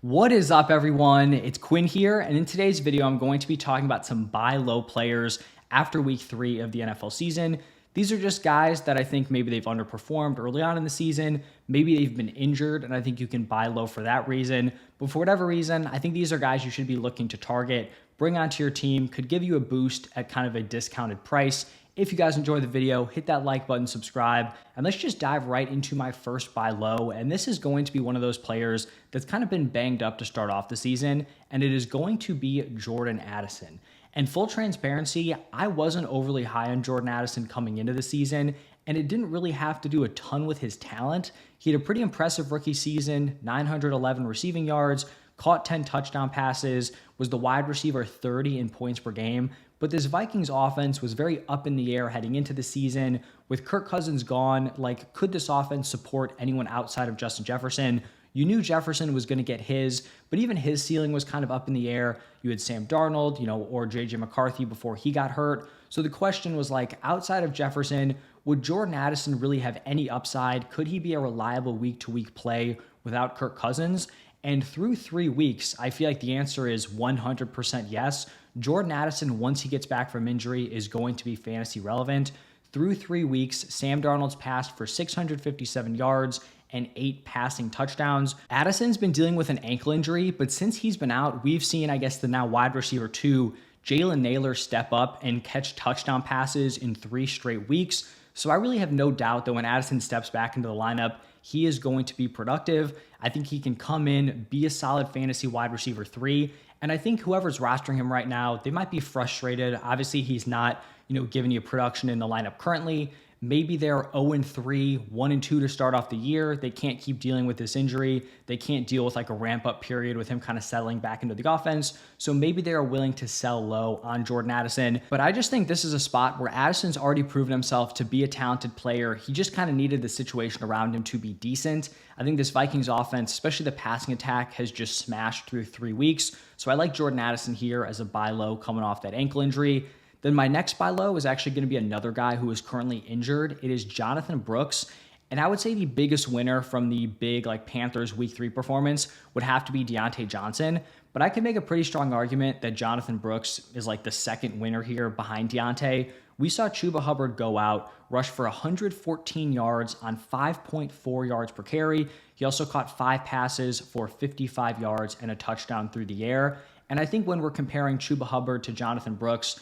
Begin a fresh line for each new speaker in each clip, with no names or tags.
What is up, everyone? It's Quinn here, and in today's video, I'm going to be talking about some buy low players after week 3 of the NFL season. These are just guys that I think maybe they've underperformed early on in the season. Maybe they've been injured, and I think you can buy low for that reason. But for whatever reason, I think these are guys you should be looking to target, bring onto your team, could give you a boost at kind of a discounted price. If you guys enjoyed the video, hit that like button, subscribe, and let's just dive right into my first buy low. And this is going to be one of those players that's kind of been banged up to start off the season, and it is going to be Jordan Addison. And full transparency, I wasn't overly high on Jordan Addison coming into the season, and it didn't really have to do a ton with his talent. He had a pretty impressive rookie season, 911 receiving yards, caught 10 touchdown passes, was the wide receiver 30 in points per game. But this Vikings offense was very up in the air heading into the season. With Kirk Cousins gone, could this offense support anyone outside of Justin Jefferson? You knew Jefferson was going to get his, but even his ceiling was kind of up in the air. You had Sam Darnold, or J.J. McCarthy before he got hurt. So the question was outside of Jefferson, would Jordan Addison really have any upside? Could he be a reliable week-to-week play without Kirk Cousins? And through 3 weeks, I feel like the answer is 100% yes. Jordan Addison, once he gets back from injury, is going to be fantasy relevant. Through 3 weeks, Sam Darnold's passed for 657 yards and 8 passing touchdowns. Addison's been dealing with an ankle injury, but since he's been out, we've seen, the now wide receiver 2, Jalen Nailor, step up and catch touchdown passes in 3 straight weeks. So I really have no doubt that when Addison steps back into the lineup, he is going to be productive. I think he can come in, be a solid fantasy wide receiver 3. And I think whoever's rostering him right now, they might be frustrated. Obviously, he's not, giving you production in the lineup currently. Maybe they're 0-3, 1-2 to start off the year. They can't keep dealing with this injury. They can't deal with a ramp-up period with him kind of settling back into the offense. So maybe they are willing to sell low on Jordan Addison. But I just think this is a spot where Addison's already proven himself to be a talented player. He just kind of needed the situation around him to be decent. I think this Vikings offense, especially the passing attack, has just smashed through 3 weeks. So I like Jordan Addison here as a buy low coming off that ankle injury. Then my next buy low is actually going to be another guy who is currently injured. It is Jonathan Brooks. And I would say the biggest winner from the big Panthers week 3 performance would have to be Deontay Johnson. But I can make a pretty strong argument that Jonathan Brooks is the second winner here behind Deontay. We saw Chuba Hubbard go out, rush for 114 yards on 5.4 yards per carry. He also caught 5 passes for 55 yards and a touchdown through the air. And I think when we're comparing Chuba Hubbard to Jonathan Brooks,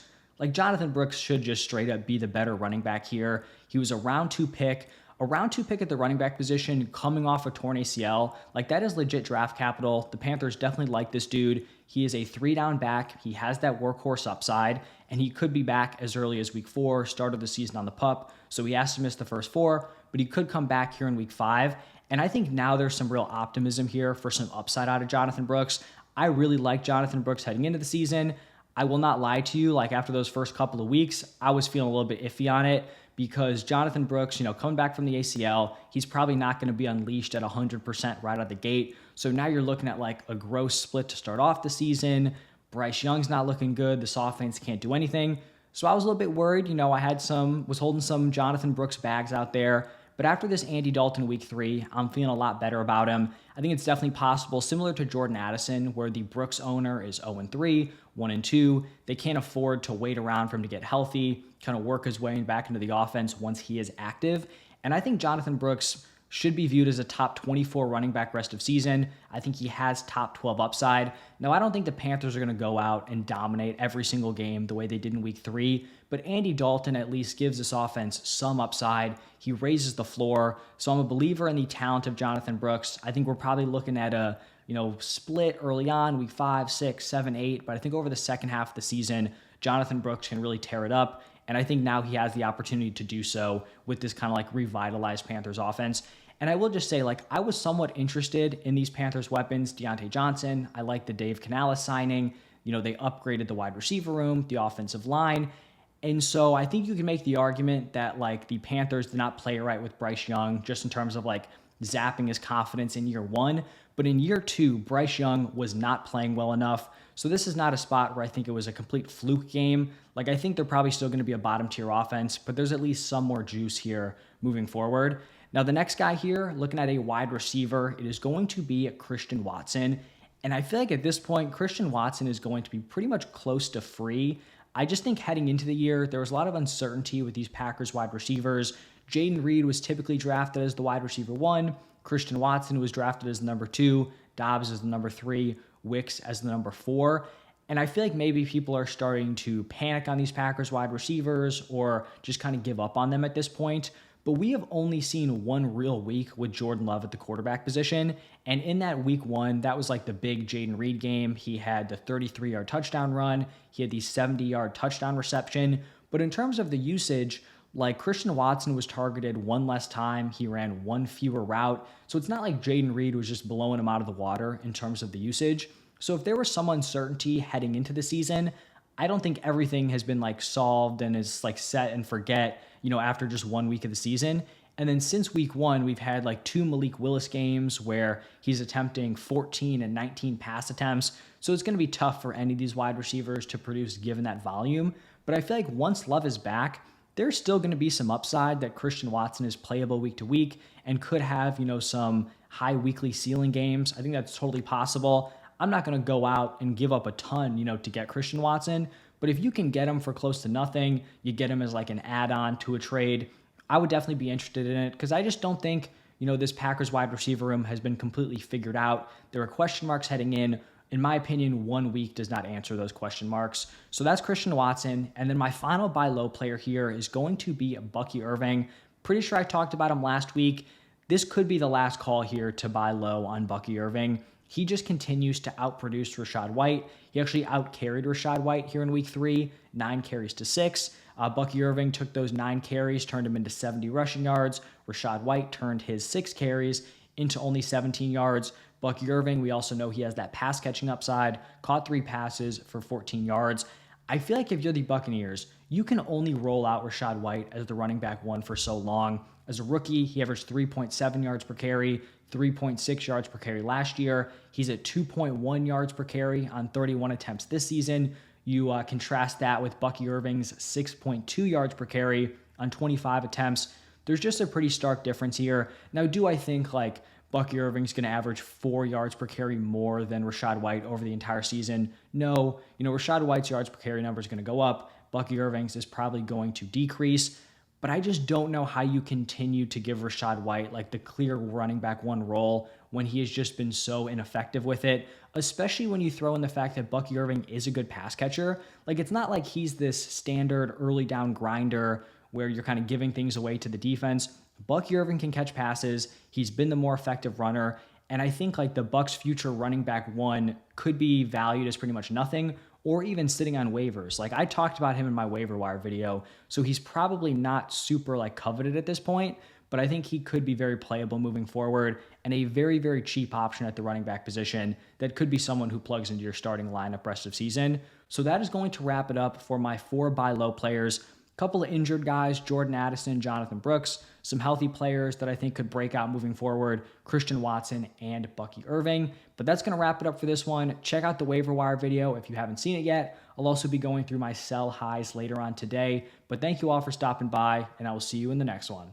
Jonathan Brooks should just straight up be the better running back here. He was a round 2 pick. A round 2 pick at the running back position coming off a torn ACL. That is legit draft capital. The Panthers definitely like this dude. He is a 3-down back. He has that workhorse upside, and he could be back as early as week 4, start of the season on the PUP. So he has to miss the first 4, but he could come back here in week 5. And I think now there's some real optimism here for some upside out of Jonathan Brooks. I really like Jonathan Brooks heading into the season. I will not lie to you, after those first couple of weeks, I was feeling a little bit iffy on it because Jonathan Brooks, coming back from the ACL, he's probably not going to be unleashed at 100% right out of the gate. So now you're looking at a gross split to start off the season. Bryce Young's not looking good. This offense can't do anything. So I was a little bit worried. Was holding some Jonathan Brooks bags out there. But after this Andy Dalton week 3, I'm feeling a lot better about him. I think it's definitely possible, similar to Jordan Addison, where the Brooks owner is 0-3, 1-2. They can't afford to wait around for him to get healthy, kind of work his way back into the offense once he is active. And I think Jonathan Brooks should be viewed as a top 24 running back rest of season. I think he has top 12 upside. Now, I don't think the Panthers are going to go out and dominate every single game the way they did in week 3, but Andy Dalton at least gives this offense some upside. He raises the floor. So I'm a believer in the talent of Jonathan Brooks. I think we're probably looking at a split early on, week 5, 6, 7, 8, but I think over the second half of the season, Jonathan Brooks can really tear it up. And I think now he has the opportunity to do so with this kind of revitalized Panthers offense. And I will just say, I was somewhat interested in these Panthers weapons. Deontay Johnson, I like the Dave Canales signing. They upgraded the wide receiver room, the offensive line. And so I think you can make the argument that the Panthers did not play right with Bryce Young just in terms of zapping his confidence in year 1. But in year 2, Bryce Young was not playing well enough. So this is not a spot where I think it was a complete fluke game. I think they're probably still going to be a bottom tier offense, but there's at least some more juice here moving forward. Now, the next guy here, looking at a wide receiver, it is going to be Christian Watson. And I feel like at this point, Christian Watson is going to be pretty much close to free. I just think heading into the year, there was a lot of uncertainty with these Packers wide receivers. Jaden Reed was typically drafted as the wide receiver one. Christian Watson was drafted as the number two. Dobbs as the number three. Wicks as the number four. And I feel like maybe people are starting to panic on these Packers wide receivers or just kind of give up on them at this point. But we have only seen one real week with Jordan Love at the quarterback position. And in that week one, that was like the big Jaden Reed game. He had the 33-yard touchdown run. He had the 70-yard touchdown reception. But in terms of the usage, like Christian Watson was targeted one less time. He ran one fewer route. So it's not like Jaden Reed was just blowing him out of the water in terms of the usage. So if there was some uncertainty heading into the season, I don't think everything has been like solved and is like set and forget, after just 1 week of the season. And then since week one, we've had like two Malik Willis games where he's attempting 14 and 19 pass attempts. So it's going to be tough for any of these wide receivers to produce given that volume. But I feel like once Love is back, there's still going to be some upside that Christian Watson is playable week to week and could have, some high weekly ceiling games. I think that's totally possible. I'm not going to go out and give up a ton, to get Christian Watson. But if you can get him for close to nothing, you get him as like an add-on to a trade, I would definitely be interested in it because I just don't think, this Packers wide receiver room has been completely figured out. There are question marks heading in. In my opinion, 1 week does not answer those question marks. So that's Christian Watson. And then my final buy low player here is going to be Bucky Irving. Pretty sure I talked about him last week. This could be the last call here to buy low on Bucky Irving. He just continues to outproduce Rachaad White. He actually outcarried Rachaad White here in week 3, 9 carries to 6. Bucky Irving took those 9 carries, turned them into 70 rushing yards. Rachaad White turned his 6 carries into only 17 yards. Bucky Irving, we also know he has that pass catching upside, caught 3 passes for 14 yards. I feel like if you're the Buccaneers, you can only roll out Rachaad White as the running back one for so long. As a rookie, he averaged 3.7 yards per carry, 3.6 yards per carry last year. He's at 2.1 yards per carry on 31 attempts this season. You contrast that with Bucky Irving's 6.2 yards per carry on 25 attempts. There's just a pretty stark difference here. Now, do I think like Bucky Irving's going to average 4 yards per carry more than Rachaad White over the entire season? No. Rachaad White's yards per carry number is going to go up. Bucky Irving's is probably going to decrease. But I just don't know how you continue to give Rachaad White like the clear running back one role when he has just been so ineffective with it, especially when you throw in the fact that Bucky Irving is a good pass catcher. Like it's not like he's this standard early down grinder where you're kind of giving things away to the defense. Bucky Irving can catch passes. He's been the more effective runner. And I think like the Bucs' future running back one could be valued as pretty much nothing or even sitting on waivers. Like I talked about him in my waiver wire video. So he's probably not super like coveted at this point, but I think he could be very playable moving forward and a very, very cheap option at the running back position that could be someone who plugs into your starting lineup rest of season. So that is going to wrap it up for my 4 buy low players. Couple of injured guys, Jordan Addison, Jonathan Brooks, some healthy players that I think could break out moving forward, Christian Watson and Bucky Irving. But that's going to wrap it up for this one. Check out the waiver wire video if you haven't seen it yet. I'll also be going through my sell highs later on today. But thank you all for stopping by, and I will see you in the next one.